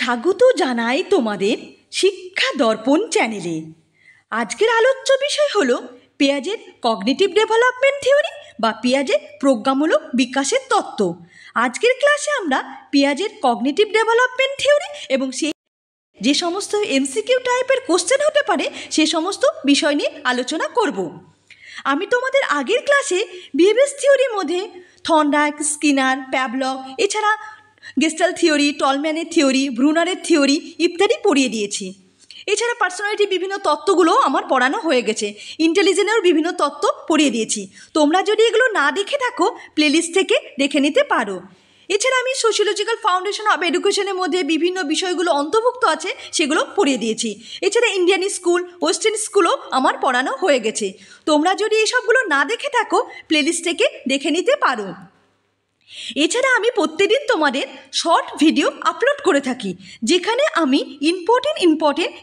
স্বাগত জানাই তোমাদের শিক্ষা দর্পণ চ্যানেলে। আজকের আলোচ্য বিষয় হলো পেঁয়াজের কগনিটিভ ডেভেলপমেন্ট থিওরি বা পেঁয়াজের প্রজ্ঞামূলক বিকাশের তত্ত্ব। আজকের ক্লাসে আমরা পেঁয়াজের কগনিটিভ ডেভেলপমেন্ট থিওরি এবং যে সমস্ত এমসিকিউ টাইপের কোশ্চেন হতে পারে সে সমস্ত বিষয় নিয়ে আলোচনা করব। আমি তোমাদের আগের ক্লাসে বিহেভিয়ার থিওরির মধ্যে থর্নডাইক, স্কিনার, প্যাভলভ, এছাড়া গেস্টাল্ট থিওরি, টলম্যানের থিওরি, ব্রুনারের থিওরি ইত্যাদি পড়িয়ে দিয়েছি। এছাড়া পার্সোনালিটির বিভিন্ন তত্ত্বগুলো আমার পড়ানো হয়ে গেছে। ইন্টেলিজেন্সের বিভিন্ন তত্ত্ব পড়িয়ে দিয়েছি। তোমরা যদি এগুলো না দেখে থাকো প্লেলিস্ট থেকে দেখে নিতে পারো। এছাড়া আমি সোশিওলজিক্যাল ফাউন্ডেশন অব এডুকেশনের মধ্যে বিভিন্ন বিষয়গুলো অন্তর্ভুক্ত আছে সেগুলো পড়িয়ে দিয়েছি। এছাড়া ইন্ডিয়ান স্কুল, ওয়েস্টার্ন স্কুলও আমার পড়ানো হয়ে গেছে। তোমরা যদি এইসবগুলো না দেখে থাকো প্লেলিস্ট থেকে দেখে নিতে পারো। এছাড়া আমি প্রত্যেকদিন তোমাদের শর্ট ভিডিও আপলোড করে থাকি, যেখানে আমি ইম্পর্টেন্ট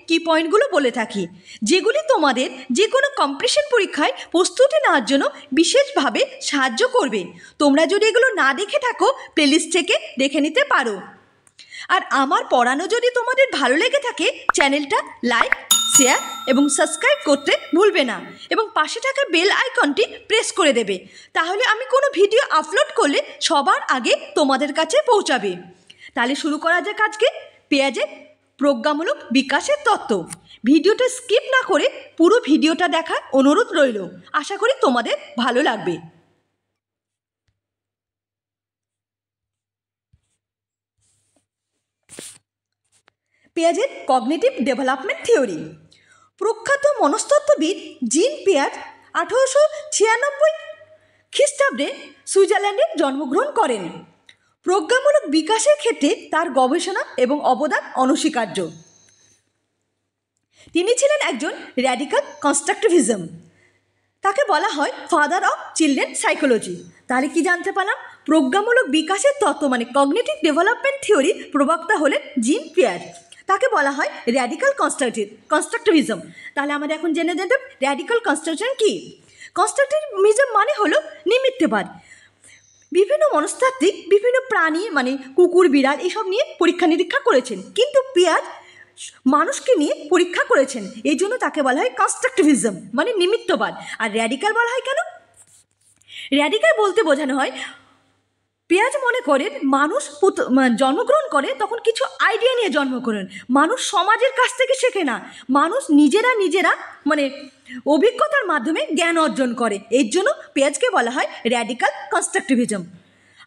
কি পয়েন্টগুলো বলে থাকি, যেগুলি তোমাদের যে কোনো কম্পিটিশন পরীক্ষায় প্রস্তুতি নেওয়ার জন্য বিশেষভাবে সাহায্য করবে। তোমরা যদি এগুলো না দেখে থাকো প্লেলিস্ট থেকে দেখে নিতে পারো। আর আমার পড়ানো যদি তোমাদের ভালো লেগে থাকে চ্যানেলটা লাইক, শেয়ার এবং সাবস্ক্রাইব করতে ভুলবে না, এবং পাশে থাকা বেল আইকনটি প্রেস করে দেবে। তাহলে আমি কোনো ভিডিও আপলোড করলে সবার আগে তোমাদের কাছে পৌঁছাবে। তাহলে শুরু করা যাক আজকে পেঁয়াজের প্রজ্ঞামূলক বিকাশের তত্ত্ব। ভিডিওটা স্কিপ না করে পুরো ভিডিওটা দেখার অনুরোধ রইল। আশা করি তোমাদের ভালো লাগবে। পেঁয়াজের কগনিটিভ ডেভেলপমেন্ট থিওরি। প্রখ্যাত মনস্তত্ত্ববিদ জিন পেঁয়াজ 1896 খ্রিস্টাব্দে সুইজারল্যান্ডে জন্মগ্রহণ করেন। প্রজ্ঞামূলক বিকাশের ক্ষেত্রে তার গবেষণা এবং অবদান অনস্বীকার্য। তিনি ছিলেন একজন র্যাডিক্যাল কনস্ট্রাকটিভিজম। তাকে বলা হয় ফাদার অফ চিলড্রেন সাইকোলজি। তাহলে কি জানতে পারলাম? প্রজ্ঞামূলক বিকাশের তত্ত্ব মানে কগনিটিভ ডেভেলপমেন্ট থিওরি প্রবক্তা হলেন জিন পেঁয়াজ। তাকে বলা হয় র্যাডিক্যাল কনস্ট্রাকটিভিজম। তাহলে আমাদের এখন জেনে যেতে র্যাডিক্যাল কনস্ট্রাকশন কি। কনস্ট্রাকটিভিজম মানে হলো নিমিত্তবাদ। বিভিন্ন মনস্তাত্ত্বিক বিভিন্ন প্রাণী মানে কুকুর, বিড়াল এসব নিয়ে পরীক্ষা নিরীক্ষা করেছেন, কিন্তু পেঁয়াজ মানুষকে নিয়ে পরীক্ষা করেছেন। এই জন্য তাকে বলা হয় কনস্ট্রাকটিভিজম মানে নিমিত্তবাদ। আর র্যাডিক্যাল বলা হয় কেন? র্যাডিক্যাল বলতে বোঝানো হয় পেঁয়াজ মনে করেন মানুষ জন্মগ্রহণ করে তখন কিছু আইডিয়া নিয়ে জন্ম করেন। মানুষ সমাজের কাছ থেকে শেখে না, মানুষ নিজেরা মানে অভিজ্ঞতার মাধ্যমে জ্ঞান অর্জন করে। এর জন্য পেঁয়াজকে বলা হয় র্যাডিক্যাল কনস্ট্রাকটিভিজম।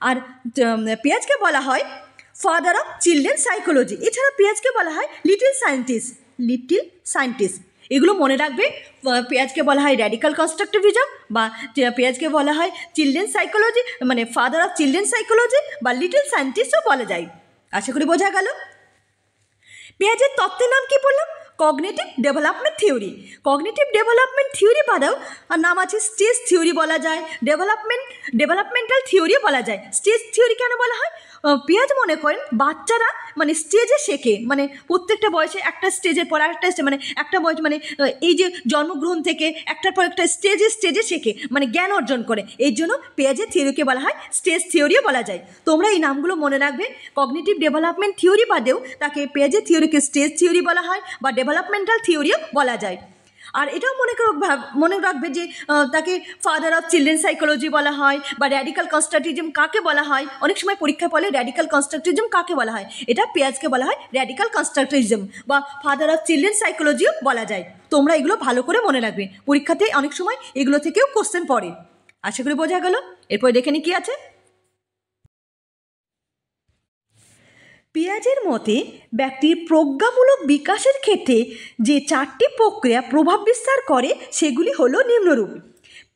আর পেঁয়াজকে বলা হয় ফাদার অফ চিলড্রেন সাইকোলজি। এছাড়া পেঁয়াজকে বলা হয় লিটল সায়েন্টিস্ট। এগুলো মনে রাখবে। পেঁয়াজকে বলা হয় র্যাডিক্যাল কনস্ট্রাকটিভিজম, বা পেঁয়াজকে বলা হয় চিলড্রেন সাইকোলজি মানে ফাদার অফ চিলড্রেন সাইকোলজি, বা লিটল সায়েন্টিস্টও বলা যায়। আশা করি বোঝা গেল। পেঁয়াজের তত্ত্বের নাম কি বললাম? Cognitive development theory. Cognitive development theory বাদেও আর নাম আছে স্টেজ থিওরি বলা যায়, ডেভেলপমেন্টাল থিওরিও বলা যায়। স্টেজ থিওরি কেন বলা হয়? পেঁয়াজ মনে করেন বাচ্চারা মানে স্টেজে শেখে, মানে প্রত্যেকটা বয়সে একটা স্টেজের পর একটা মানে একটা বয়স মানে এই যে জন্মগ্রহণ থেকে একটার পর একটা স্টেজে শেখে, মানে জ্ঞান অর্জন করে। এই জন্য পেঁয়াজের থিওরিকে বলা হয় স্টেজ থিওরিও বলা যায়। তোমরা এই নামগুলো মনে রাখবে। কগনিটিভ ডেভেলপমেন্ট থিওরি বাদেও তাকে পেঁয়াজের থিওরিকে স্টেজ থিওরি বলা হয় বা ডেভেলপমেন্টাল থিওরিও বলা যায়। আর এটাও মনে রাখবে যে তাকে ফাদার অফ চিলড্রেন সাইকোলজি বলা হয় বা র্যাডিক্যাল কনস্ট্রাকটিভিজম কাকে বলা হয়। অনেক সময় পরীক্ষা বলে র্যাডিক্যাল কনস্ট্রাকটিভিজম কাকে বলা হয়, এটা পেঁয়াজকে বলা হয় র্যাডিক্যাল কনস্ট্রাকটিভিজম বা ফাদার অফ চিলড্রেন সাইকোলজিও বলা যায়। তোমরা এগুলো ভালো করে মনে রাখবে, পরীক্ষাতে অনেক সময় এগুলো থেকেও কোশ্চেন পড়ে। আশা করি বোঝা গেল। এরপর দেখে নি কি আছে। পেঁয়াজের মতে ব্যক্তির প্রজ্ঞামূলক বিকাশের ক্ষেত্রে যে 4টি প্রক্রিয়া প্রভাব বিস্তার করে সেগুলি হলো নিম্নরূপ।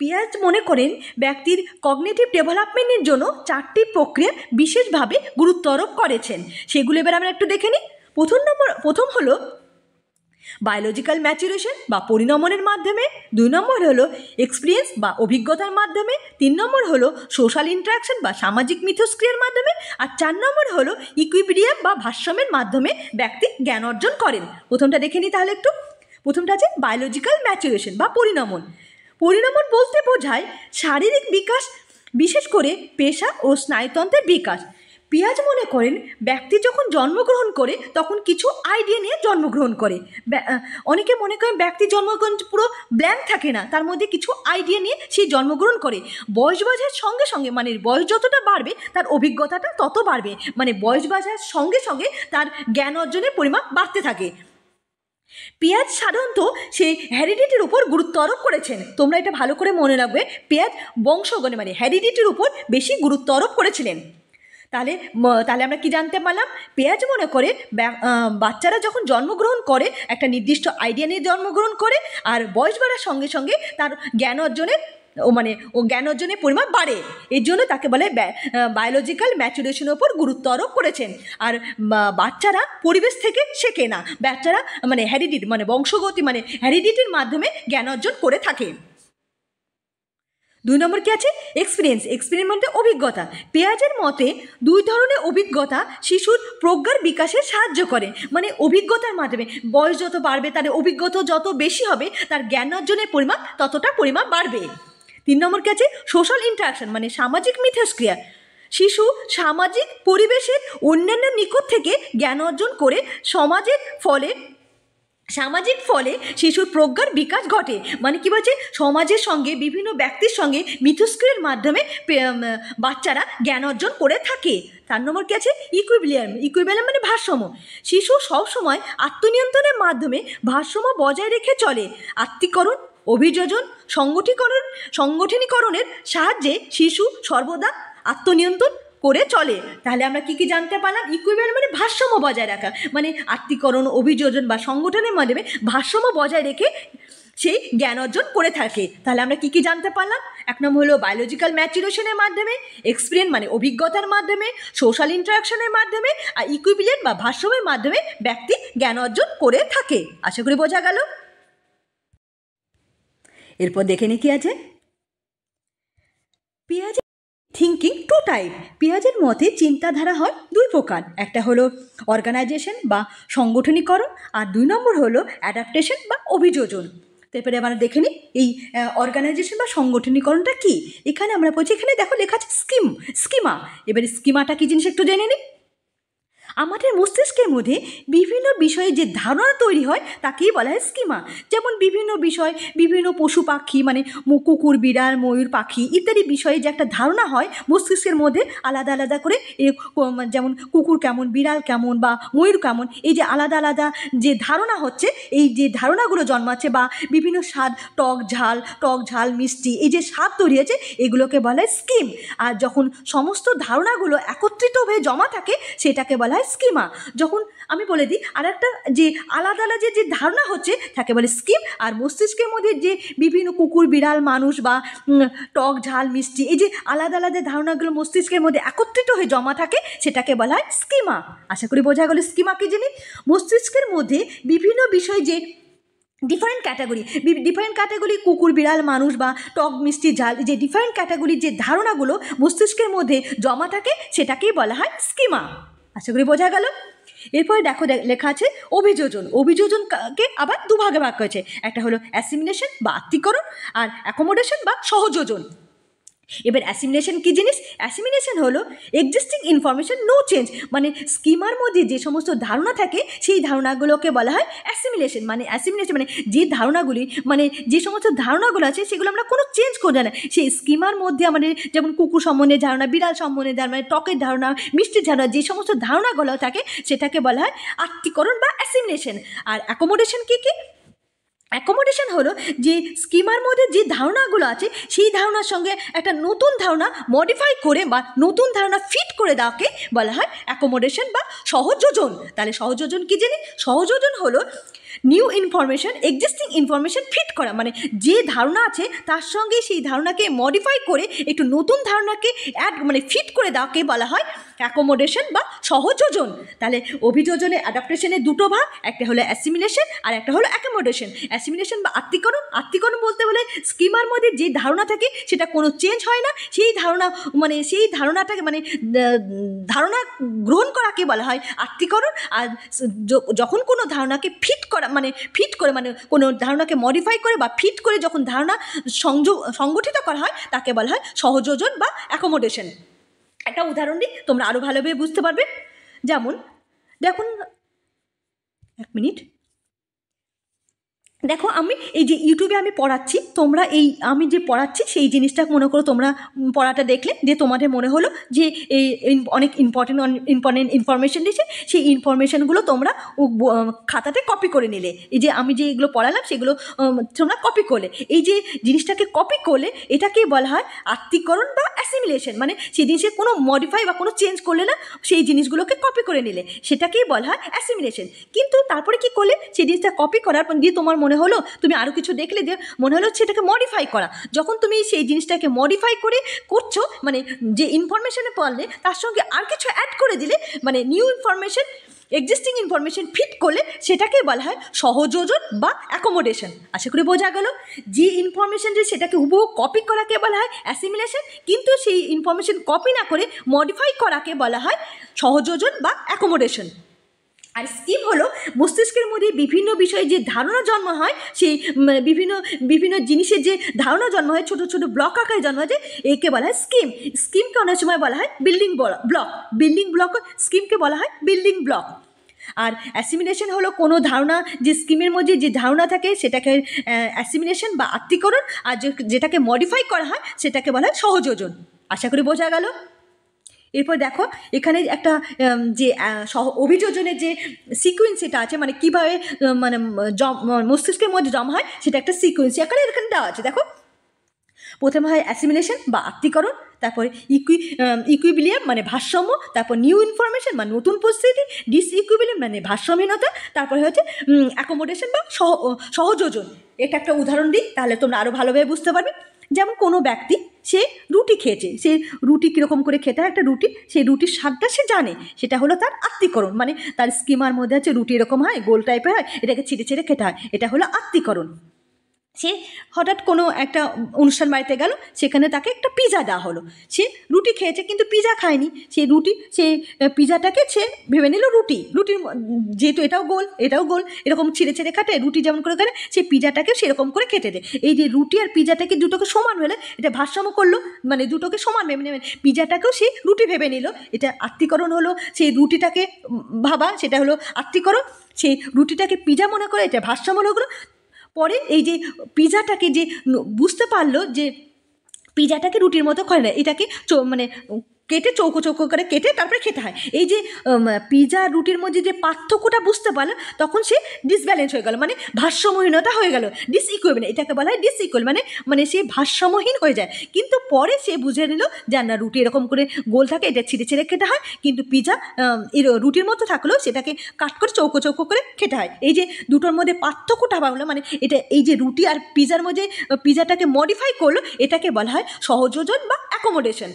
পেঁয়াজ মনে করেন ব্যক্তির কগনিটিভ ডেভেলপমেন্টের জন্য 4টি প্রক্রিয়া বিশেষভাবে গুরুত্ব আরোপ করেছেন। সেগুলো এবার আমরা একটু দেখে নিই। প্রথম হলো বায়োলজিক্যাল ম্যাচুরেশন বা পরিণমনের মাধ্যমে, 2 নম্বর হলো এক্সপিরিয়েন্স বা অভিজ্ঞতার মাধ্যমে, 3 নম্বর হলো সোশ্যাল ইন্টারাকশন বা সামাজিক মিথস্ক্রিয়ার মাধ্যমে, আর 4 নম্বর হলো ইকুইলিব্রিয়াম বা ভারসাম্যের মাধ্যমে ব্যক্তি জ্ঞান অর্জন করেন। প্রথমটা দেখে নিই তাহলে একটু। প্রথমটা আছে বায়োলজিক্যাল ম্যাচুরেশন বা পরিণমন। পরিণমন বলতে বোঝায় শারীরিক বিকাশ, বিশেষ করে পেশা ও স্নায়ুতন্ত্রের বিকাশ। পিঁয়াজ মনে করেন ব্যক্তি যখন জন্মগ্রহণ করে তখন কিছু আইডিয়া নিয়ে জন্মগ্রহণ করে। অনেকে মনে করেন ব্যক্তি জন্মগ্রহণ পুরো ব্ল্যাঙ্ক থাকে না, তার মধ্যে কিছু আইডিয়া নিয়ে সে জন্মগ্রহণ করে। বয়স বাড়ার সঙ্গে সঙ্গে মানে বয়স যতটা বাড়বে তার অভিজ্ঞতাটা তত বাড়বে, মানে বয়স বাড়ার সঙ্গে সঙ্গে তার জ্ঞান অর্জনের পরিমাণ বাড়তে থাকে। পেঁয়াজ সাধারণত সে হ্যারিডিটির উপর গুরুত্ব আরোপ করেছেন। তোমরা এটা ভালো করে মনে রাখবে, পেঁয়াজ বংশগণে মানে হ্যারিডিটির উপর বেশি গুরুত্ব আরোপ করেছিলেন। তাহলে আমরা কি জানতে পারলাম? পেঁয়াজ মনে করে বাচ্চারা যখন জন্মগ্রহণ করে একটা নির্দিষ্ট আইডিয়া নিয়ে জন্মগ্রহণ করে, আর বয়স বাড়ার সঙ্গে সঙ্গে তার জ্ঞান অর্জনের জ্ঞান অর্জনের পরিমাণ বাড়ে। এর জন্য তাকে বলে বায়োলজিক্যাল ম্যাচুরেশনের উপর গুরুত্ব আরোপ করেছেন। আর বাচ্চারা পরিবেশ থেকে শেখে না, বাচ্চারা মানে হ্যারিডিটি মানে বংশগতি মানে হ্যারিডিটির মাধ্যমে জ্ঞান অর্জন করে থাকে। 2 নম্বর কি আছে? এক্সপিরিয়েন্স। এক্সপিরিয়েন্স মানে অভিজ্ঞতা। পেঁয়াজের মতে 2 ধরনের অভিজ্ঞতা শিশুর প্রজ্ঞার বিকাশে সাহায্য করে। মানে অভিজ্ঞতার মাধ্যমে বয়স যত বাড়বে তার অভিজ্ঞতা যত বেশি হবে, তার জ্ঞান অর্জনের পরিমাণ ততটা পরিমাণ বাড়বে। 3 নম্বর কি আছে? সোশ্যাল ইন্টারাকশন মানে সামাজিক মিথস্ক্রিয়া। শিশু সামাজিক পরিবেশের অন্যান্য নিকট থেকে জ্ঞান অর্জন করে সামাজিক ফলে শিশুর প্রজ্ঞার বিকাশ ঘটে। মানে কি বলছে? সমাজের সঙ্গে বিভিন্ন ব্যক্তির সঙ্গে মিথস্ক্রিয়ার মাধ্যমে বাচ্চারা জ্ঞান অর্জন করে থাকে। 4 নম্বর কি আছে? ইকুইলিব্রিয়াম। ইকুইলিব্রিয়াম মানে ভারসাম্য। শিশু সবসময় আত্মনিয়ন্ত্রণের মাধ্যমে ভারসাম্য বজায় রেখে চলে। আত্মীকরণ, অভিযোজন, সংগঠনীকরণের সাহায্যে শিশু সর্বদা আত্মনিয়ন্ত্রণ করে চলে। তাহলে আমরা কি কি জানতে পারলাম? ইকুইলিব্রিয়াম মানে ভারসাম্য বজায় রাখা, মানে আত্মীকরণ, অভিযোজন বা সংগঠনের মাধ্যমে ভারসাম্য বজায় রেখে সেই জ্ঞান অর্জন করে থাকে। তাহলে আমরা কি কি জানতে পারলাম? 1 নম্বর হলো বায়োলজিক্যাল ম্যাচুরেশনের মাধ্যমে, এক্সপিরিয়েন্স মানে অভিজ্ঞতার মাধ্যমে, সোশ্যাল ইন্টারাকশনের মাধ্যমে, আর ইকুইলিব্রিয়াম বা ভারসাম্যের মাধ্যমে ব্যক্তি জ্ঞান অর্জন করে থাকে। আশা করি বোঝা গেল। এরপর দেখে নি কি আছে। পেঁয়াজের থিঙ্কিং 2 টাইপ। পেঁয়াজের মতে চিন্তাধারা হয় 2 প্রকার। একটা হলো অর্গানাইজেশন বা সংগঠনীকরণ, আর 2 নম্বর হলো অ্যাডাপ্টেশন বা অভিযোজন। তারপরে আমরা দেখে নিই এই অর্গানাইজেশন বা সংগঠনীকরণটা কি। এখানে আমরা বলছি, এখানে দেখো লেখা আছে স্কিমা। এবারে স্কিমাটা কি জিনিস একটু জেনে নিই। আমাদের মস্তিষ্কের মধ্যে বিভিন্ন বিষয়ে যে ধারণা তৈরি হয় তাকেই বলা হয় স্কিমা। যেমন বিভিন্ন বিষয়, বিভিন্ন পশু পাখি মানে কুকুর, বিড়াল, ময়ূর, পাখি ইত্যাদি বিষয়ে যে একটা ধারণা হয় মস্তিষ্কের মধ্যে আলাদা আলাদা করে, যেমন কুকুর কেমন, বিড়াল কেমন বা ময়ূর কেমন, এই যে আলাদা আলাদা যে ধারণা হচ্ছে, এই যে ধারণাগুলো জন্মাচ্ছে বা বিভিন্ন স্বাদ, টক ঝাল মিষ্টি, এই যে স্বাদ তৈরি হয়েছে এগুলোকে বলা হয় স্কিম। আর যখন সমস্ত ধারণাগুলো একত্রিত হয়ে জমা থাকে সেটাকে বলা হয় স্কিমা। যখন আমি বলে দিই আর একটা যে আলাদা আলাদা যে ধারণা হচ্ছে তাকে বলে স্কিম। আর মস্তিষ্কের মধ্যে যে বিভিন্ন কুকুর, বিড়াল, মানুষ বা টক ঝাল মিষ্টি এই যে আলাদা আলাদা ধারণাগুলো মস্তিষ্কের মধ্যে একত্রিত হয়ে জমা থাকে সেটাকে বলা হয় স্কিমা। আশা করি বোঝা গেল স্কিমা কি জিনিস। মস্তিষ্কের মধ্যে বিভিন্ন বিষয় যে ডিফারেন্ট ক্যাটাগরি কুকুর, বিড়াল, মানুষ বা টক, মিষ্টি, ঝাল, যে ডিফারেন্ট ক্যাটাগরির যে ধারণাগুলো মস্তিষ্কের মধ্যে জমা থাকে সেটাকেই বলা হয় স্কিমা। আশা করি বোঝা গেল। এরপরে দেখো লেখা আছে অভিযোজন। অভিযোজনকে আবার 2 ভাগে ভাগ করেছে। একটা হলো অ্যাসিমিলেশন বা আত্মীকরণ, আর অ্যাকোমোডেশন বা সহযোজন। এবার অ্যাসিমিলেশন কি জিনিস? অ্যাসিমিলেশন হলো এক্সিস্টিং ইনফরমেশন নো চেঞ্জ, মানে স্কিমার মধ্যে যে সমস্ত ধারণা থাকে সেই ধারণাগুলোকে বলা হয় অ্যাসিমিলেশন। মানে যে ধারণাগুলি মানে যে সমস্ত ধারণাগুলো আছে সেগুলো আমরা কোনো চেঞ্জ করি না। সেই স্কিমার মধ্যে আমাদের যেমন কুকুর সম্বন্ধে ধারণা, বিড়াল সম্বন্ধে ধারণা, টকের ধারণা, মিষ্টির ধারণা, যে সমস্ত ধারণাগুলো থাকে সেটাকে বলা হয় আত্মীকরণ বা অ্যাসিমিলেশন। আর অ্যাকোমোডেশন কি? অ্যাকোমোডেশন হলো যে স্কিমার মধ্যে যে ধারণাগুলো আছে সেই ধারণার সঙ্গে একটা নতুন ধারণা মডিফাই করে বা নতুন ধারণা ফিট করে দেওয়াকে বলা হয় অ্যাকোমোডেশন বা সহযোজন। তাহলে সহযোজন কি জানি? সহযোজন হলো new information existing information fit করা, মানে যে ধারণা আছে তার সঙ্গে সেই ধারণাকে মডিফাই করে একটু নতুন ধারণাকে ফিট করে দেওয়াকে বলা হয় অ্যাকোমোডেশন বা সহযোজন। তাহলে অভিযোজনে অ্যাডাপ্টেশনের 2টো ভাগ, একটা হলো অ্যাসিমিলেশন আর একটা হলো অ্যাকোমোডেশন। অ্যাসিমিলেশন বা আত্মীকরণ বলতে বলে স্কিমার মধ্যে যে ধারণা থাকে সেটা কোনো চেঞ্জ হয় না, সেই ধারণাটাকে ধারণা গ্রহণ করাকে বলা হয় আত্মীকরণ। আর যখন কোনো ধারণাকে ফিট করে কোনো ধারণাকে মডিফাই করে বা ফিট করে যখন ধারণা সংগঠিত করা হয় তাকে বলা হয় সহযোজন বা অ্যাকোমোডেশন। একটা উদাহরণ দিই, তোমরা আরও ভালোভাবে বুঝতে পারবে। যেমন দেখুন, এক মিনিট, দেখো আমি এই যে ইউটিউবে আমি পড়াচ্ছি, তোমরা এই আমি যে পড়াচ্ছি সেই জিনিসটা মনে করো তোমরা পড়াটা দেখলে, যে তোমাদের মনে হলো যে এই অনেক ইম্পর্টেন্ট ইনফরমেশন দিয়েছে, সেই ইনফরমেশনগুলো তোমরা খাতাতে কপি করে নিলে। এই যে আমি যে এগুলো পড়ালাম সেগুলো তোমরা কপি করলে। এই যে জিনিসটাকে কপি করলে এটাকেই বলা হয় আত্তীকরণ বা অ্যাসিমিলেশন। মানে সেই জিনিসের কোনো মডিফাই বা কোনো চেঞ্জ করলে না, সেই জিনিসগুলোকে কপি করে নিলে, সেটাকেই বলা হয় অ্যাসিমিলেশন। কিন্তু তারপরে কি করলে, সেই জিনিসটা কপি করার পর দিয়ে তোমার মনে হলো, তুমি আরও কিছু দেখলে যে মনে হলো সেটাকে মডিফাই করা। যখন তুমি সেই জিনিসটাকে মডিফাই করে করছো, মানে যে ইনফরমেশনে পড়লে তার সঙ্গে আর কিছু অ্যাড করে দিলে, মানে new information existing information fit করলে, সেটাকে বলা হয় সহযোজন বা অ্যাকোমোডেশন। আশা করি বোঝা গেল। যে ইনফরমেশন যে সেটাকে হুবহু কপি করাকে বলা হয় অ্যাসিমিলেশন, কিন্তু সেই ইনফরমেশন কপি না করে মডিফাই করাকে বলা হয় সহযোজন বা অ্যাকোমোডেশন। আর স্কিম হলো মস্তিষ্কের মধ্যে বিভিন্ন বিষয়ে যে ধারণা জন্ম হয়, সেই বিভিন্ন বিভিন্ন জিনিসের যে ধারণা জন্ম হয়, ছোটো ছোটো ব্লক আকারে জন্ম হয়, যে একে বলা হয় স্কিম। স্কিমকে অনেক সময় বলা হয় বিল্ডিং ব্লক, স্কিমকে বলা হয় বিল্ডিং ব্লক। আর অ্যাসিমিলেশন হলো কোনো ধারণা, যে স্কিমের মধ্যে যে ধারণা থাকে সেটাকে অ্যাসিমিলেশন বা আত্তীকরণ, আর যেটাকে মডিফাই করা হয় সেটাকে বলা হয় সহযোজন। আশা করি বোঝা গেল। এরপর দেখো এখানে একটা যে অভিযোজনের যে সিকুয়েন্স সেটা আছে, মানে কীভাবে মানে মস্তিষ্কের মধ্যে জমা হয়, সেটা একটা সিকুয়েন্স আকারে এখানে দেওয়া আছে। দেখো প্রথমে হয় অ্যাসিমিলেশন বা আত্তীকরণ, তারপরে ইকুইবিলিয়াম মানে ভারসাম্য, তারপর নিউ ইনফরমেশন মানে নতুন পরিস্থিতি, ডিসইকুইবিলিয়াম মানে ভারসাম্যহীনতা, তারপরে হচ্ছে অ্যাকোমোডেশন বা সহযোজন। এটা একটা উদাহরণ দিই, তাহলে তোমরা আরও ভালোভাবে বুঝতে পারবে। যেমন কোনো ব্যক্তি সে রুটি খেয়েছে, সে রুটি কীরকম করে খেতে হয়, একটা রুটি, সেই রুটির স্বাদটা সে জানে, সেটা হলো তার আত্তীকরণ। মানে তার স্কিমার মধ্যে আছে রুটি এরকম হয়, গোল টাইপের হয়, এটাকে ছিঁড়ে ছিঁড়ে খেতে হয়, এটা হলো আত্তীকরণ। সে হঠাৎ কোনো একটা অনুষ্ঠান বাড়িতে গেল, সেখানে তাকে একটা পিজা দেওয়া হলো, সে রুটি খেয়েছে কিন্তু পিজা খায়নি, সেই পিজাটাকে সে ভেবে নিল রুটির যেহেতু এটাও গোল এরকম ছিঁড়ে ছিঁড়ে খাটে, রুটি যেমন করে খাটে, সেই পিজাটাকে সেরকম করে খেতে দেয়। এই যে রুটি আর পিজাটাকে দুটোকে সমান হলে এটা ভারসাম্য করলো, মানে দুটোকে সমান ভেবে নেবে, পিজাটাকেও সে রুটি ভেবে নিল, এটা আত্তীকরণ হলো। সেই রুটিটাকে ভাবা, সেটা হলো আত্তীকরণ। সেই রুটিটাকে পিজা মনে করে, এটা ভারসাম্য হলো। পরে এই যে পিজাটাকে যে বুঝতে পারলো যে পিজাটাকে রুটির মতো করে না, এটাকে মানে কেটে চৌকো চৌকো করে কেটে তারপরে খেতে হয়। এই যে পিজা রুটির মধ্যে যে পার্থক্যটা বুঝতে পারলো, তখন সে ডিসব্যালেন্স হয়ে গেল, মানে ভারসাম্যহীনতা হয়ে গেল, ডিসইকুইভ্যালেন্ট, এটাকে বলা হয় ডিসইকুয়াল, মানে সে ভারসাম্যহীন হয়ে যায়। কিন্তু পরে সে বুঝে নিল যে না, রুটি এরকম করে গোল থাকে, এটা ছিঁড়ে ছিঁড়ে খেতে হয়, কিন্তু পিজা রুটির মতো থাকলেও সেটাকে কাট করে চৌকো চৌকো করে খেতে হয়। এই যে দুটোর মধ্যে পার্থক্যটা ভাবলো, মানে এটা এই যে রুটি আর পিজার মধ্যে পিজাটাকে মডিফাই করলো, এটাকে বলা হয় সহযোজন বা অ্যাকোমোডেশন।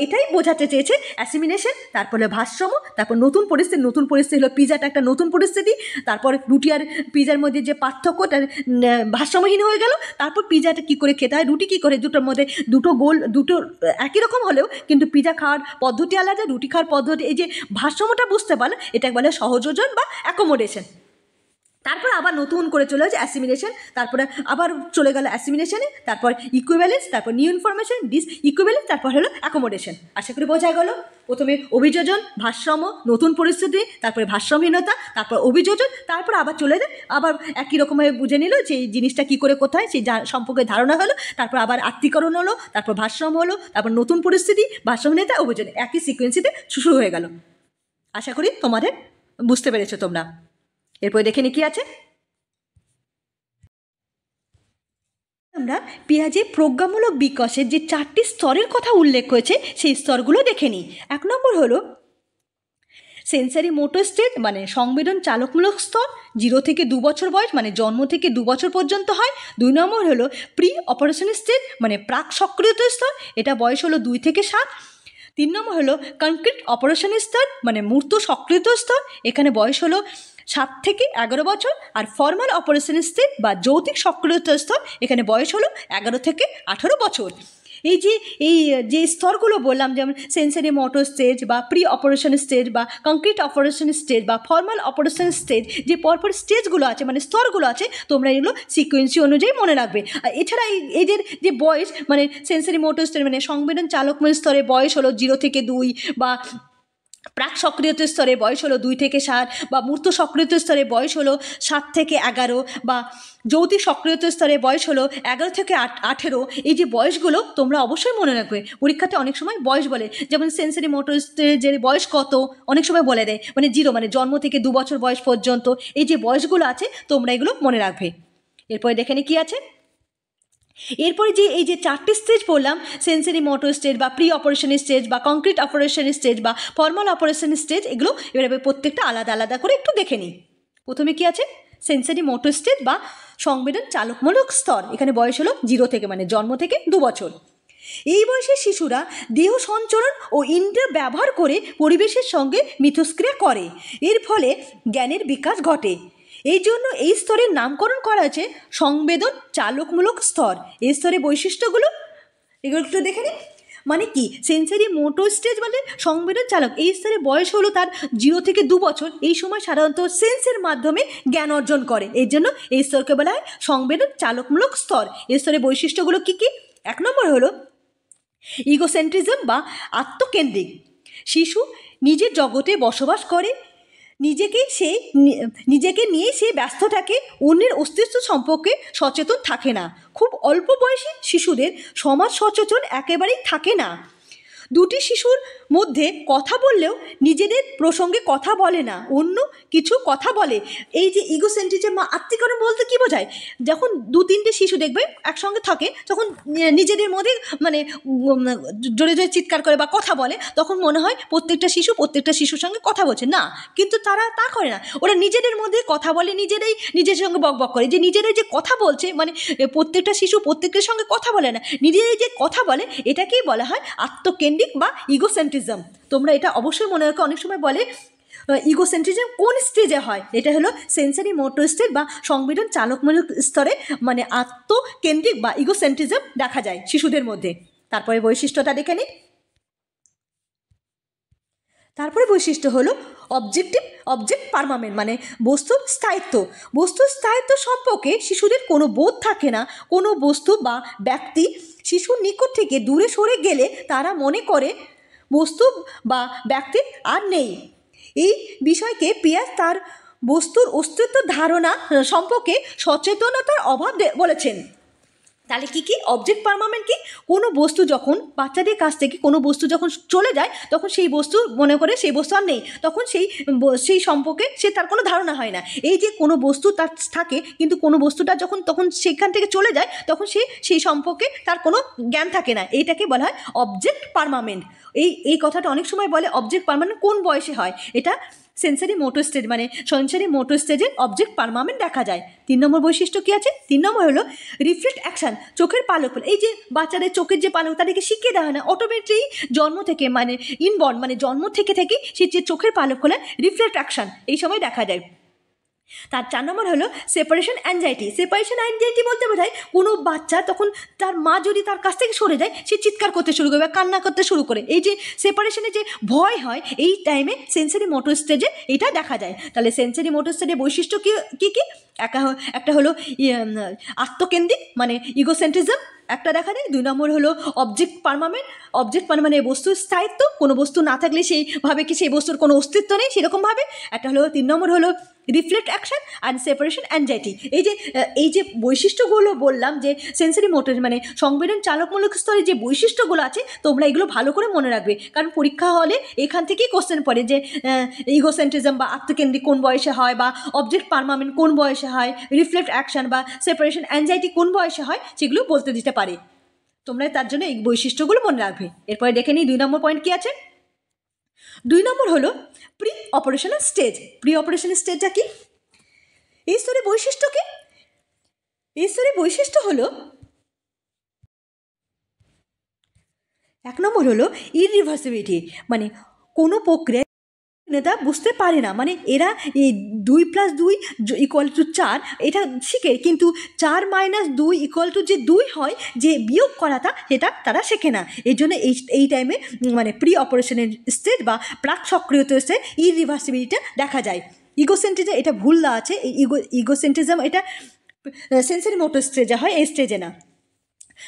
এটাই বোঝাতে চেয়েছে অ্যাসিমিলেশন, তারপরে ভারসাম্য, তারপর নতুন পরিস্থিতি হলো পিজাটা একটা নতুন পরিস্থিতি, তারপর রুটি আর পিজার মধ্যে যে পার্থক্যটা ভারসাম্যহীন হয়ে গেল, তারপর পিজাটা কী করে খেতে হয়, রুটি কী করে, দুটোর মধ্যে দুটো একই রকম হলেও কিন্তু পিজা খাওয়ার পদ্ধতি আলাদা, রুটি খাওয়ার পদ্ধতি, এই যে ভারসাম্যটা বুঝতে পারলো, এটাকে বলে সহযোজন বা অ্যাকোমোডেশন। তারপর আবার নতুন করে চলে যাচ্ছে অ্যাসিমিলেশন, তারপরে আবার চলে গেল অ্যাসিমিলেশনে, তারপর ইকুইভ্যালেন্স, তারপর নিউ ইনফরমেশন, ডিসইকুইভ্যালেন্স, তারপর হলো অ্যাকোমোডেশন। আশা করি বোঝা গেল। প্রথমে অভিযোজন, ভারসাম্য, নতুন পরিস্থিতি, তারপরে ভারসাম্যহীনতা, তারপর অভিযোজন, তারপর আবার চলে যায়, আবার একই রকমভাবে বুঝে নিল যে এই জিনিসটা কী করে কোথায়, সেই সম্পর্কে ধারণা হলো, তারপর আবার আত্তীকরণ হলো, তারপর ভারসাম্য হলো, তারপর নতুন পরিস্থিতি, ভারসাম্যহীনতা, অভিযোজন, একই সিকোয়েন্সিতে শুরু হয়ে গেল। আশা করি তোমাদের বুঝতে পেরেছো তোমরা। এরপরে দেখে নি কি আছে। আমরা পেঁয়াজের প্রজ্ঞামূলক বিকাশের যে 4টি স্তরের কথা উল্লেখ করেছে, সেই স্তরগুলো দেখে নিই। 1 নম্বর হলো সেন্সারি মোটর স্টেজ, মানে সংবেদন চালকমূলক স্তর, 0 থেকে 2 বছর বয়স, মানে জন্ম থেকে 2 বছর পর্যন্ত হয়। 2 নম্বর হলো প্রি অপারেশন স্টেজ, মানে প্রাক সক্রিয়তা স্তর, এটা বয়স হলো 2 থেকে 7। 3 নম্বর হলো কনক্রিট অপারেশন স্তর, মানে মূর্ত সক্রিয়তা স্তর, এখানে বয়স হলো 7 থেকে 11 বছর। আর ফর্মাল অপারেশন স্টেজ বা যৌতিক সক্রিয়তা স্তর, এখানে বয়স হলো 11 থেকে 18 বছর। এই যে এই যে স্তরগুলো বললাম, যেমন সেন্সারি মোটর স্টেজ বা প্রি অপারেশন স্টেজ বা কংক্রিট অপারেশন স্টেজ বা ফর্মাল অপারেশন স্টেজ, যে পরপর স্টেজগুলো আছে মানে স্তরগুলো আছে, তোমরা এগুলো সিকোয়েন্সি অনুযায়ী মনে রাখবে। আর এছাড়া এদের যে বয়স মানে সেন্সারি মোটর স্টেজ মানে সংবেদন চালকময় স্তরে বয়স হলো 0 থেকে 2, বা প্রাক সক্রিয়তা স্তরে বয়স হলো 2 থেকে 7, বা মূর্ত সক্রিয়তা স্তরে বয়স হলো 7 থেকে 11, বা যৌতিক সক্রিয়তা স্তরে বয়স হলো 11 থেকে 18। এই যে বয়সগুলো তোমরা অবশ্যই মনে রাখবে। পরীক্ষাতে অনেক সময় বয়স বলে, যেমন সেন্সারি মোটর স্টেজের বয়স কত অনেক সময় বলে দেয়, মানে 0 মানে জন্ম থেকে 2 বছর বয়স পর্যন্ত। এই যে বয়সগুলো আছে তোমরা এগুলো মনে রাখবে। এরপরে দেখে নি কি আছে। এরপরে যে এই যে 4টে স্টেজ বললাম, সেন্সারি মোটর স্টেজ বা প্রি অপারেশন স্টেজ বা কংক্রিট অপারেশন স্টেজ বা ফর্মাল অপারেশন স্টেজ, এগুলো এবার প্রত্যেকটা আলাদা আলাদা করে একটু দেখে নিই। প্রথমে কি আছে, সেন্সারি মোটর স্টেজ বা সংবেদন চালকমূলক স্তর। এখানে বয়স হলো 0 থেকে মানে জন্ম থেকে 2 বছর। এই বয়সের শিশুরা দেহ সঞ্চরণ ও ইন্দ্রিয় ব্যবহার করে পরিবেশের সঙ্গে মিথস্ক্রিয়া করে, এর ফলে জ্ঞানের বিকাশ ঘটে। এই জন্য এই স্তরের নামকরণ করা হয়েছে সংবেদন চালকমূলক স্তর। এই স্তরের বৈশিষ্ট্যগুলো এগুলো একটু দেখে নিই। মানে কি, সেন্সারি মোটর স্টেজ মানে সংবেদন চালক, এই স্তরে বয়স হলো তার 0 থেকে 2 বছর। এই সময় সাধারণত সেন্সের মাধ্যমে জ্ঞান অর্জন করে, এই জন্য এই স্তরকে বলা হয় সংবেদন চালকমূলক স্তর। এই স্তরের বৈশিষ্ট্যগুলো কি কি? 1 নম্বর হলো ইগোসেন্ট্রিজম বা আত্মকেন্দ্রিক। শিশু নিজের জগতে বসবাস করে, নিজেকে নিয়ে সে ব্যস্ত থাকে, অন্যের অস্তিত্ব সম্পর্কে সচেতন থাকে না। খুব অল্প বয়সী শিশুদের সমাজ সচেতন একেবারেই থাকে না। 2টি শিশুর মধ্যে কথা বললেও নিজেদের প্রসঙ্গে কথা বলে না, অন্য কিছু কথা বলে। এই যে ইগোসেন্ট্রিজম বা আত্মীকরণ বলতে কি বোঝায়, যখন 2-3টে শিশু দেখবে একসঙ্গে থাকে, তখন নিজেদের মধ্যে মানে জোরে জোরে চিৎকার করে বা কথা বলে, তখন মনে হয় প্রত্যেকটা শিশুর সঙ্গে কথা বলছে না, কিন্তু তারা তা করে না। ওরা নিজেদের মধ্যে কথা বলে, নিজের সঙ্গে বকবক করে, যে নিজেরাই যে কথা বলছে, মানে প্রত্যেকটা শিশু প্রত্যেকের সঙ্গে কথা বলে না, নিজেরাই যে কথা বলে, এটাকেই বলা হয় আত্মকেন্দ্রিক বা ইগোসেন্ট্রিজম। তোমরা এটা অবশ্যই মনে রাখো। অনেক সময় বলে ইগোসেন্ট্রিজম কোন স্টেজে হয়, এটা হলো সেন্সারি মোটর স্টেজ বা সংবেদন চালকমূলক স্তরে, মানে আত্মকেন্দ্রিক বা ইগোসেন্ট্রিজম দেখা যায় শিশুদের মধ্যে। তারপরে বৈশিষ্ট্যটা দেখে নিই। তারপরে বৈশিষ্ট্য হলো অবজেক্ট পারমানেন্ট, মানে বস্তুর স্থায়িত্ব সম্পর্কে শিশুদের কোনো বোধ থাকে না। কোনো বস্তু বা ব্যক্তি শিশুর নিকট থেকে দূরে সরে গেলে তারা মনে করে বস্তু বা ব্যক্তি আর নেই। এই বিষয়কে পিয়াস তার বস্তুর অস্তিত্ব ধারণা সম্পর্কে সচেতনতার অভাব বলেছেন। তাহলে কি অবজেক্ট পারমানেন্ট কি, কোনো বস্তু যখন বাচ্চাদের কাছ থেকে কোনো বস্তু যখন চলে যায়, তখন সেই বস্তু মনে করে সেই বস্তু আর নেই, তখন সেই সম্পর্কে তার কোনো ধারণা হয় না। এই যে কোনো বস্তু তার থাকে, কিন্তু কোনো বস্তুটা তখন সেখান থেকে চলে যায়, তখন সেই সম্পর্কে তার কোনো জ্ঞান থাকে না। এইটাকে বলা হয় অবজেক্ট পারমানেন্ট। এই কথাটা অনেক সময় বলে অবজেক্ট পারমানেন্ট কোন বয়সে হয়, এটা সেন্সারি মোটর স্টেজ মানে সেন্সারি মোটর স্টেজে অবজেক্ট পারমানেন্ট দেখা যায়। 3 নম্বর বৈশিষ্ট্য কি আছে? 3 নম্বর হলো রিফ্লেক্ট অ্যাকশন, চোখের পালক ফেলা। এই যে বাচ্চাদের চোখের যে পালক, তাদেরকে শিখিয়ে দেওয়া হয় না, অটোমেটিক জন্ম থেকে মানে ইনবর্ন মানে জন্ম থেকে সে যে চোখের পালক ফেলা রিফ্লেক্ট অ্যাকশন এই সময় দেখা যায়। তার 4 নম্বর হলো সেপারেশন অ্যাংজাইটি বলতে বোঝায় কোনো বাচ্চা তখন তার মা যদি তার কাছ থেকে সরে যায়, সে চিৎকার করতে শুরু করে বা কান্না করতে শুরু করে। এই যে সেপারেশনে যে ভয় হয়, এই টাইমে সেন্সারি মোটর স্টেজে এটা দেখা যায়। তাহলে সেন্সারি মোটর স্টেজের বৈশিষ্ট্য কি একটা হলো আত্মকেন্দ্রিক মানে ইগোসেন্ট্রিজম একটা দেখা যায়। 2 নম্বর হলো অবজেক্ট পারমানেন্ট বস্তুর স্থায়িত্ব, কোনো বস্তু না থাকলে সেইভাবে কি সেই বস্তুর কোনো অস্তিত্ব নেই সেরকমভাবে একটা হলো। 3 নম্বর হলো reflect action and separation anxiety. এই যে বৈশিষ্ট্যগুলো বললাম, যে সেন্সারি মোটর মানে সংবেদন চালকমূলক স্তরে যে বৈশিষ্ট্যগুলো আছে, তোমরা এগুলো ভালো করে মনে রাখবে, কারণ পরীক্ষা হলে এখান থেকেই কোশ্চেন পড়ে যে ইগোসেন্ট্রিজম বা আত্মকেন্দ্রিক কোন বয়সে হয়, বা অবজেক্ট পারমানেন্ট কোন বয়সে হয়, রিফ্লেক্ট অ্যাকশন বা সেপারেশন অ্যাংজাইটি কোন বয়সে হয়, সেগুলো বলতে দিতে পারে। তোমরা তার জন্য এই বৈশিষ্ট্যগুলো মনে রাখবে। এরপরে দেখে নিই 2 নম্বর পয়েন্ট কি আছে। 2 নম্বর হলো প্রি অপারেশনাল স্টেজটা কি? এই স্তরের বৈশিষ্ট্য কি? এই স্তরের বৈশিষ্ট্য হলো 1 নম্বর হলো ইররিভার্সিবিলিটি, মানে কোনো প্রক্রিয়া নেতা বুঝতে পারে না, মানে এরা এই 2+2 = 4 এটা শিখে, কিন্তু 4-2 যে 2 হয়, যে বিয়োগ করাটা, সেটা তারা শেখে না। এই জন্য এই টাইমে মানে প্রি অপারেশনের স্টেজ বা প্রাক সক্রিয়তা স্টেজ ইরিভার্সিবিলিটি দেখা যায়। ইগোসেন্ট্রিজম এটা ভুল আছে, এই ইগোসেন্ট্রিজম এটা সেন্সরি মোটর স্টেজে হয়, এই স্টেজে না।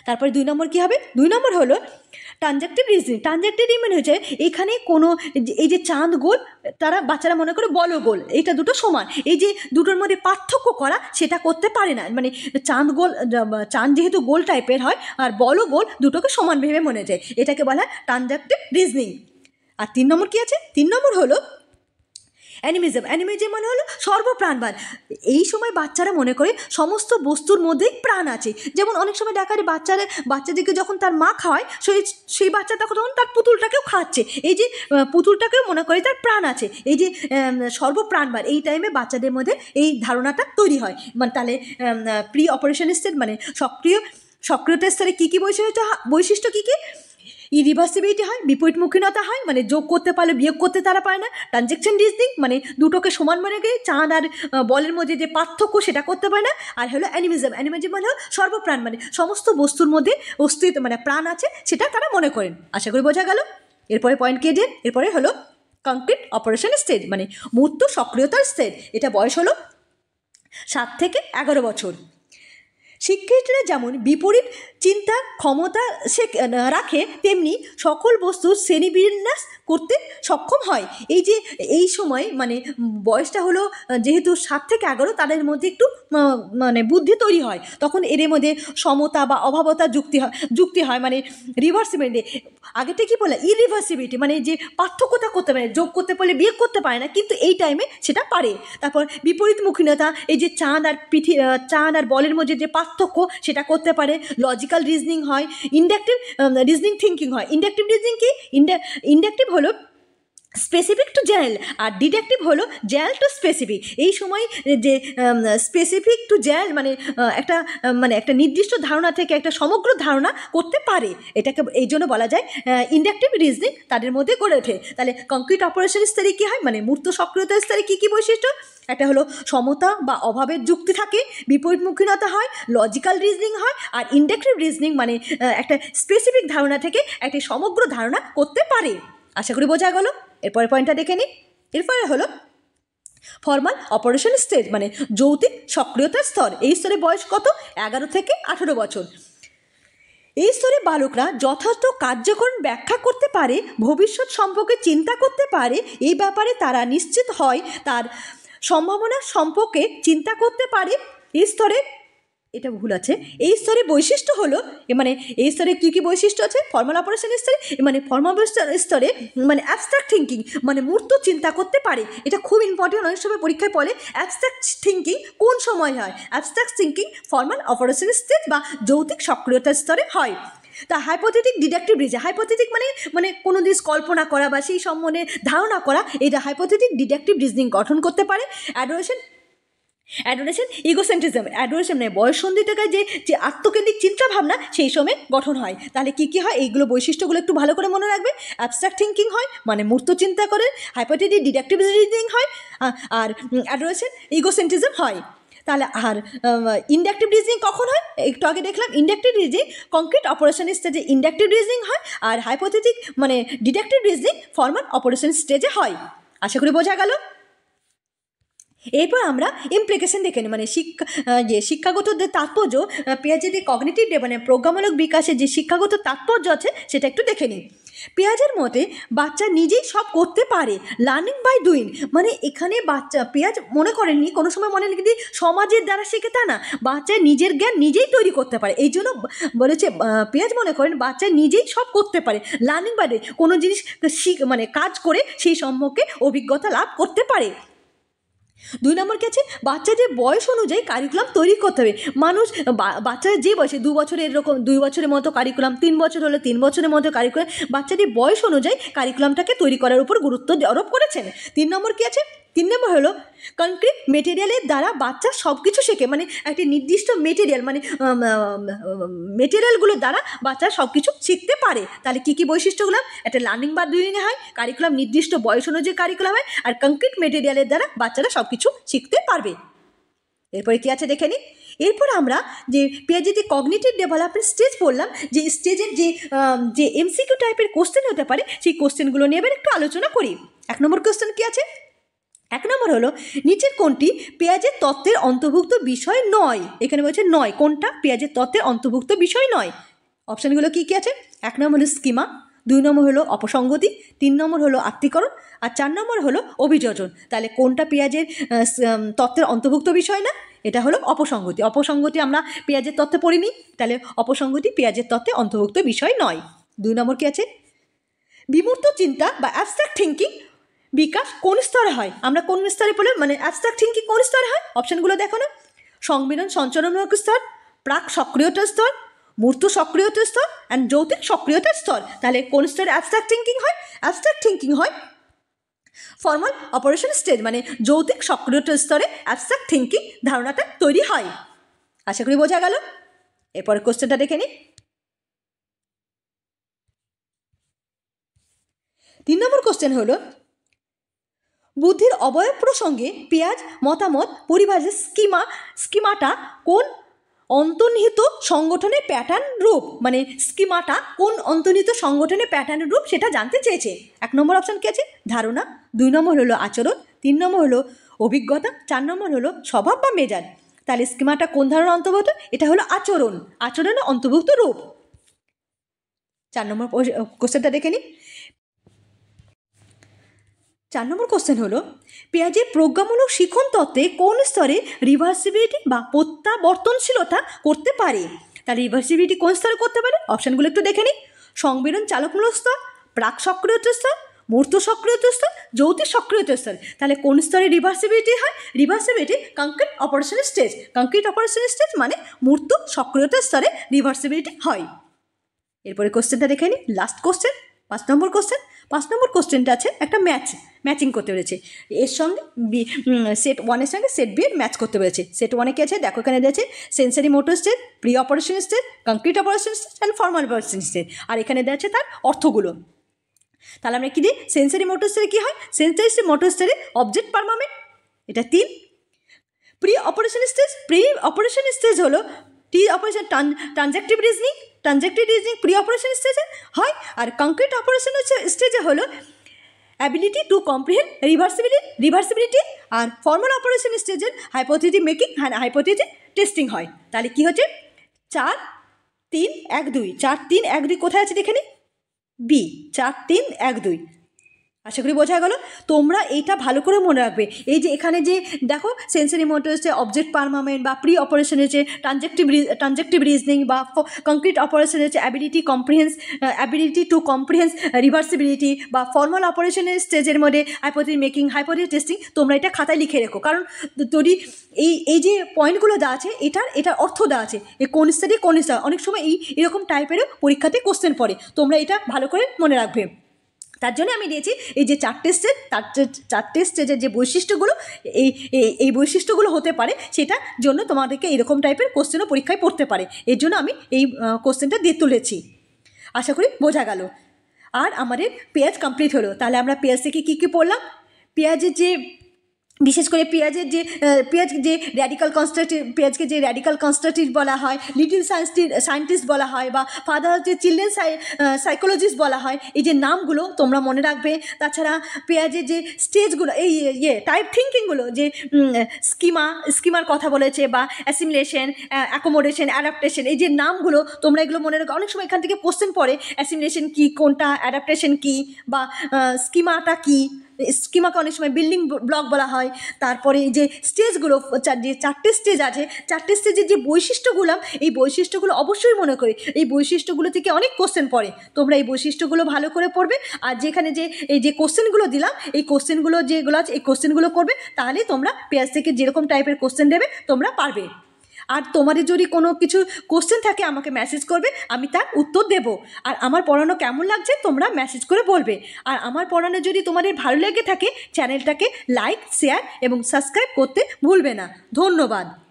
তারপরে 2 নম্বর কী হবে? 2 নম্বর হলো ট্রানজাক্টিভ রিজনিং। ট্রানজাক্টিভ রিজনিং হচ্ছে এখানে কোনো এই যে চাঁদ গোল, তারা বাচ্চারা মনে করে বল গোল, এটা দুটো সমান, এই যে দুটোর মধ্যে পার্থক্য করা সেটা করতে পারে না। মানে চাঁদ যেহেতু গোল টাইপের হয় আর বল গোল, দুটোকে সমান ভেবে মনে যায়, এটাকে বলা হয় ট্রানজাক্টিভ রিজনিং। আর 3 নম্বর কী আছে? 3 নম্বর হলো অ্যানিমিজম। অ্যানিমিজম মানে হলো সর্বপ্রাণবাদ। এই সময় বাচ্চারা মনে করে সমস্ত বস্তুর মধ্যেই প্রাণ আছে। যেমন অনেক সময় দেখা যায় বাচ্চাদেরকে যখন তার মা খাওয়ায়, সেই বাচ্চা তখন তার পুতুলটাকেও খাওয়াচ্ছে, এই যে পুতুলটাকেও মনে করে তার প্রাণ আছে, এই যে সর্বপ্রাণবাদ। এই টাইমে বাচ্চাদের মধ্যে এই ধারণাটা তৈরি হয়। মানে তাহলে প্রি অপারেশন স্টেজ মানে সক্রিয়তা স্তরে কী কী বৈশিষ্ট্য কী কী? ইরিভার্সিবিলিটি হয়, বিপরীতমুখীনতা হয়, মানে যোগ করতে পারলে বিয়োগ করতে তারা পারে না। ট্রানজেকশন রিজনিং মানে দুটোকে সমান মনে করে চাঁদ আর বলের মধ্যে যে পার্থক্য সেটা করতে পারে না। আর হলো অ্যানিমিজম। অ্যানিমিজম মানে হলো সর্বপ্রাণ, মানে সমস্ত বস্তুর মধ্যে অস্তিত্ব মানে প্রাণ আছে, সেটা তারা মনে করেন। আশা করি বোঝা গেল। এরপরে পয়েন্ট কে দেন? এরপরে হলো কংক্রিট অপারেশন স্টেজ মানে মূর্ত সক্রিয়তার স্টেজ। এটা বয়স হলো 7 থেকে 11 বছর। শিক্ষার্থীরা যেমন বিপরীত চিন্তা ক্ষমতা রাখে, তেমনি সকল বস্তুর শ্রেণীবিন্যাস করতে সক্ষম হয়। এই সময় মানে বয়সটা হলো যেহেতু 7 থেকে 11, তাদের মধ্যে একটু মানে বুদ্ধি তৈরি হয়, তখন এর মধ্যে সমতা বা অভাবতা যুক্তি হয়, মানে রিভার্সিবিলিটি। আগেটা কি বলে? ইরিভার্সিবিলিটি মানে যে পার্থক্যতা করতে পারে, যোগ করতে পারলে বিয়োগ করতে পারে না, কিন্তু এই টাইমে সেটা পারে। তারপর বিপরীতমুখীনতা, এই যে চাঁদ আর বলের মধ্যে যে পার্থক্য সেটা করতে পারে। লজিক্যাল রিজনিং হয়, ইন্ডাকটিভ রিজনিং থিঙ্কিং হয়। ইন্ডাকটিভ রিজনিং কি? ইন্ডাকটিভ হলো স্পেসিফিক টু জেনারেল, আর ডিডাকটিভ হলো জেনারেল টু স্পেসিফিক। এই সময় যে স্পেসিফিক টু জেনারেল মানে একটা নির্দিষ্ট ধারণা থেকে একটা সমগ্র ধারণা করতে পারে, এটাকে এই জন্য বলা যায় ইন্ডাকটিভ রিজনিং তাদের মধ্যে গড়ে ওঠে। তাহলে কংক্রিট অপারেশন স্তরে কী হয়? মানে মূর্ত সক্রিয়তার স্তরে কী কী বৈশিষ্ট্য? একটা হলো সমতা বা অভাবের যুক্তি থাকে, বিপরীতমুখীনতা হয়, লজিক্যাল রিজনিং হয়, আর ইন্ডাকটিভ রিজনিং মানে একটা স্পেসিফিক ধারণা থেকে একটা সমগ্র ধারণা করতে পারে। আশা করি বোঝা গেল। এরপরে পয়েন্টটা দেখে নিই। এরপরে হলো ফর্মাল অপারেশন স্টেজ মানে যৌক্তিক সক্রিয়তার স্তর। এই স্তরে বয়স কত? 11 থেকে 18 বছর। এই স্তরে বালকরা যথার্থ কার্যকরণ ব্যাখ্যা করতে পারে, ভবিষ্যৎ সম্পর্কে চিন্তা করতে পারে, এই ব্যাপারে তারা নিশ্চিত হয়, তার সম্ভাবনা সম্পর্কে চিন্তা করতে পারে। এই স্তরে এটা ভুল আছে। এই স্তরে বৈশিষ্ট্য হলো মানে এই স্তরে কী কী বৈশিষ্ট্য আছে? ফর্মাল অপারেশন স্তরে মানে ফর্মাল স্তরে মানে অ্যাবস্ট্রাক্ট থিঙ্কিং মানে মূর্ত চিন্তা করতে পারে। এটা খুব ইম্পর্টেন্ট, অনেক সময় পরীক্ষায় পড়ে। অ্যাবস্ট্রাক্ট থিঙ্কিং কোন সময় হয়? Abstract thinking formal operation stage বা যৌক্তিক সক্রিয়তার স্তরে হয়। তা হাইপোথেটিক ডিডাকটিভ রিজনিং, হাইপোথেটিক মানে কোনো জিনিস কল্পনা করা বা সেই সম্বন্ধে ধারণা করা, এটা হাইপোথেটিক ডিডাকটিভ রিজনিং গঠন করতে পারে। অ্যাডোলেশন ইগোসেন্ট্রিজম, অ্যাডোলেশন মানে বয়ঃসন্ধি থেকে যে আত্মকেন্দ্রিক চিন্তাভাবনা সেই সময় গঠন হয়। তাহলে কী কী হয়? এইগুলো বৈশিষ্ট্যগুলো একটু ভালো করে মনে রাখবে। অ্যাবস্ট্রাক্ট থিঙ্কিং হয় মানে মূর্ত চিন্তা করে, হাইপোথেটিক ডিডাকটিভ রিজনিং হয়, আর অ্যাডোলেশন ইগোসেন্ট্রিজম হয়। তাহলে আর ইন্ডাকটিভ রিজনিং কখন হয়? একটু আগে দেখলাম ইন্ডাকটিভ রিজনিং কংক্রিট অপারেশন স্টেজে ইন্ডাকটিভ রিজনিং হয়, আর হাইপোথেটিক মানে ডিডাকটিভ রিজনিং ফর্মাল অপারেশন স্টেজে হয়। আশা করি বোঝা গেল। এরপর আমরা ইমপ্লিকেশন দেখে নিই, মানে শিক্ষাগত যে তাৎপর্য, পিয়াজের যে কগনিটিভ মানে প্রজ্ঞামূলক বিকাশের যে শিক্ষাগত তাৎপর্য আছে সেটা একটু দেখে নিই। পিয়াজের মতে বাচ্চা নিজেই সব করতে পারে, লার্নিং বাই ডুইং। মানে এখানে পিয়াজ মনে করেননি, কোনো সময় মনে নেই সমাজের দ্বারা শেখে তা না, বাচ্চা নিজের জ্ঞান নিজেই তৈরি করতে পারে। এই জন্য বলেছে পিয়াজ মনে করেন বাচ্চা নিজেই সব করতে পারে, লার্নিং বাই ডুইং, কোনো জিনিস মানে কাজ করে সেই সম্পর্কে অভিজ্ঞতা লাভ করতে পারে। 2 নম্বর কি আছে? বাচ্চাদের বয়স অনুযায়ী কারিকুলাম তৈরি করতে হবে। বাচ্চাদের যে বয়সে 2 বছরে এরকম 2 বছরের মতো কারিকুলাম, 3 বছর হলে 3 বছরের মতো কারিকুলাম, বাচ্চাদের বয়স অনুযায়ী কারিকুলামটাকে তৈরি করার উপর গুরুত্ব আরোপ করেছেন। 3 নম্বর কি আছে? নম্বর হলো কনক্রিট মেটেরিয়ালের দ্বারা বাচ্চা সব কিছু শেখে, মানে একটি নির্দিষ্ট মেটেরিয়াল মানে মেটেরিয়ালগুলোর দ্বারা বাচ্চা সব কিছু শিখতে পারে। তাহলে কী কী বৈশিষ্ট্যগুলো? একটা লার্নিং বা ডুইংয়ে হয়, কারিকুলাম নির্দিষ্ট বয়স অনুযায়ী কারিকুলাম হয়, আর কনক্রিট মেটেরিয়ালের দ্বারা বাচ্চারা সব কিছু শিখতে পারবে। এরপরে কী আছে দেখে নিই। এরপর আমরা যে পিয়াজের যে কগনিটিভ ডেভেলপমেন্ট স্টেজ বললাম, যে স্টেজের যে এমসিকিউ টাইপের কোশ্চেন হতে পারে, সেই কোশ্চেনগুলো নিয়ে এবার একটু আলোচনা করি। 1 নম্বর কোশ্চেন কী আছে? 1 নম্বর হলো নিচের কোনটি পেঁয়াজের তত্ত্বের অন্তর্ভুক্ত বিষয় নয়? এখানে বলছে নয়, কোনটা পেঁয়াজের তত্ত্বের অন্তর্ভুক্ত বিষয় নয়? অপশানগুলো কী কী আছে? 1 নম্বর হলো স্কিমা, 2 নম্বর হলো অপসঙ্গতি, 3 নম্বর হলো আত্মীকরণ, আর 4 নম্বর হলো অভিযোজন। তাহলে কোনটা পেঁয়াজের তত্ত্বের অন্তর্ভুক্ত বিষয় না? এটা হলো অপসঙ্গতি। অপসঙ্গতি আমরা পেঁয়াজের তত্ত্বে পড়িনি, তাহলে অপসঙ্গতি পেঁয়াজের তত্ত্বে অন্তর্ভুক্ত বিষয় নয়। 2 নম্বর কী আছে? বিমূর্ত চিন্তা বা অ্যাবস্ট্রাক্ট থিঙ্কিং বিকাশ কোন স্তরে হয়? আমরা কোন স্তরে পড়লাম, মানে অ্যাবস্ট্রাক্ট থিঙ্কিং কোন স্তরে হয়? অপশানগুলো দেখো না। সংবেদন সঞ্চালনমূলক স্তর, প্রাক সক্রিয়তার স্তর, মূর্ত সক্রিয়তার স্তর অ্যান্ড যৌতিক সক্রিয়তার স্তর। তাহলে কোন স্তরে অ্যাবস্ট্রাক্ট থিঙ্কিং হয়? অ্যাবস্ট্রাক্ট থিঙ্কিং হয় ফর্মাল অপারেশন স্টেজ, মানে যৌতিক সক্রিয়তার স্তরে অ্যাবস্ট্রাক্ট থিঙ্কিং ধারণাটা তৈরি হয়। আশা করি বোঝা গেল। এরপরে কোশ্চেনটা দেখে নিই। 3 নম্বর কোশ্চেন হলো বুদ্ধির অবয়ব প্রসঙ্গে পেঁয়াজ মতামত পরিভাষার স্কিমাটা কোন অন্তর্নিহিত সংগঠনের প্যাটার্ন রূপ, মানে স্কিমাটা কোন অন্তর্নিহিত সংগঠনের প্যাটার্ন রূপ সেটা জানতে চেয়েছে। 1 নম্বর অপশান কী আছে? ধারণা, 2 নম্বর হলো আচরণ, 3 নম্বর হলো অভিজ্ঞতা, 4 নম্বর হলো স্বভাব বা মেজাজ। তাহলে স্কিমাটা কোন ধারণার অন্তর্ভুক্ত? এটা হলো আচরণ, আচরণের অন্তর্ভুক্ত রূপ। 4 নম্বর কোশ্চেনটা দেখে নিই। 4 নম্বর কোশ্চেন হলো পেঁয়াজের প্রজ্ঞামূলক শিখন তত্ত্বে কোন স্তরে রিভার্সিবিলিটি বা প্রত্যাবর্তনশীলতা করতে পারে? তাহলে রিভার্সিবিলিটি কোন স্তরে করতে পারে? অপশানগুলো একটু দেখে নিই। সংবেদন চালকমূলক স্তর, প্রাক সক্রিয়তার স্তর, মূর্ত সক্রিয়তার স্তর, যৌতিক সক্রিয়তার স্তর। তাহলে কোন স্তরে রিভার্সিবিলিটি হয়? Reversibility concrete operation stage. Concrete operation stage মানে মূর্ত সক্রিয়তার স্তরে রিভার্সিবিলিটি হয়। এরপরে কোশ্চেনটা দেখে নিই, লাস্ট কোশ্চেন, 5 নম্বর কোশ্চেন। 5 নম্বর কোশ্চেনটা আছে একটা ম্যাচিং করতে পেরেছে, এর সঙ্গে সেট 1-এর সঙ্গে সেট বি এর ম্যাচ করতে পেরেছে। সেট 1-এ কী আছে দেখো, এখানে দিয়েছে sensory motor stage, pre operation stage, concrete operation stage and formal operation stage, আর এখানে দেওয়া আছে তার অর্থগুলো। তাহলে আমরা কী দিই? সেন্সারি মোটর স্টেজে কী হয়? সেন্সারি মোটর স্টেজে অবজেক্ট পারমানেন্ট, এটা 3। প্রি অপারেশন স্টেজ হলো টি operation transductive reasoning pre operation স্টেজে হয়, আর কনক্রিট অপারেশন স্টেজে হলো অ্যাবিলিটি টু কম্প্রিহেন্ড রিভার্সিবিলিটি, আর ফর্মাল অপারেশন স্টেজের hypothesis making and hypothesis testing হয়। তাহলে কী হচ্ছে? 4, 3, 1, 2, 4, 3, 1, 2 কোথায় আছে দেখে নি? বি, 4, 3, 1, 2। আশা করি বোঝা গেল। তোমরা এইটা ভালো করে মনে রাখবে, এই যে এখানে যে দেখো সেন্সারি মোটর হচ্ছে অবজেক্ট পারমানেন্ট বা প্রি অপারেশন হচ্ছে ট্রানজেক্টিভ রিজনিং, বা কনক্রিট অপারেশন হচ্ছে অ্যাবিলিটি টু কম্প্রিহেন্স রিভার্সিবিলিটি, বা ফর্মাল অপারেশনের স্টেজের মধ্যে হাইপোথেসিস মেকিং হাইপোথেসিস টেস্টিং। তোমরা এটা খাতায় লিখে রেখো, কারণ যদি এই যে পয়েন্টগুলো দেওয়া আছে এটার অর্থ দেওয়া আছে, এই কোন স্তরে কোন স্তর, অনেক সময় এরকম টাইপেরও পরীক্ষাতে কোশ্চেন পড়ে, তোমরা এটা ভালো করে মনে রাখবে। তার জন্য আমি দিয়েছি এই যে 4টে স্টেজের যে বৈশিষ্ট্যগুলো এই বৈশিষ্ট্যগুলো হতে পারে, সেটার জন্য তোমাদেরকে এরকম টাইপের কোশ্চেনও পরীক্ষায় পড়তে পারে, এর জন্য আমি এই কোশ্চেনটা দিয়ে তুলেছি। আশা করি বোঝা গেল। আর আমাদের পেঁয়াজ কমপ্লিট হলো। তাহলে আমরা পেঁয়াজ থেকে কী কী পড়লাম? পেঁয়াজের যে বিশেষ করে পেঁয়াজকে যে র্যাডিক্যাল কনস্ট্রাকটিভ বলা হয়, লিটল সায়েন্টিস্ট বলা হয়, বা ফাদার অফ যে চিলড্রেন সাইকোলজিস্ট বলা হয়, এই যে নামগুলো তোমরা মনে রাখবে। তাছাড়া পেঁয়াজের যে স্টেজগুলো, এই টাইপ থিঙ্কিংগুলো, যে স্কিমার কথা বলেছে, বা অ্যাসিমিলেশন, অ্যাকোমোডেশন, অ্যাডাপ্টেশন, এই যে নামগুলো তোমরা এগুলো মনে রাখো। অনেক সময় এখান থেকে কোশ্চেন পড়ে, অ্যাসিমিলেশন কী, কোনটা, অ্যাডাপ্টেশন কী, বা স্কিমাটা কী। স্কিমাকে অনেক সময় বিল্ডিং ব্লক বলা হয়। তারপরে এই যে স্টেজগুলো, যে 4টে স্টেজ আছে, 4টে স্টেজের যে বৈশিষ্ট্যগুলো, এই বৈশিষ্ট্যগুলো অবশ্যই মনে করে, এই বৈশিষ্ট্যগুলো থেকে অনেক কোশ্চেন পড়ে। তোমরা এই বৈশিষ্ট্যগুলো ভালো করে পড়বে, আর যেখানে এই যে কোশ্চেনগুলো দিলাম, এই কোশ্চেনগুলো যেগুলো আছে এই কোশ্চেনগুলো করবে, তাহলে তোমরা পেঁয়াজ থেকে যেরকম টাইপের কোশ্চেন দেবে তোমরা পারবে। আর তোমাদের যদি কোনো কিছু কোশ্চেন থাকে আমাকে মেসেজ করবে, আমি তার উত্তর দেব। আর আমার পড়ানো কেমন লাগছে তোমরা মেসেজ করে বলবে। আর আমার পড়ানো যদি তোমাদের ভালো লেগে থাকে চ্যানেলটাকে লাইক, শেয়ার এবং সাবস্ক্রাইব করতে ভুলবে না। ধন্যবাদ।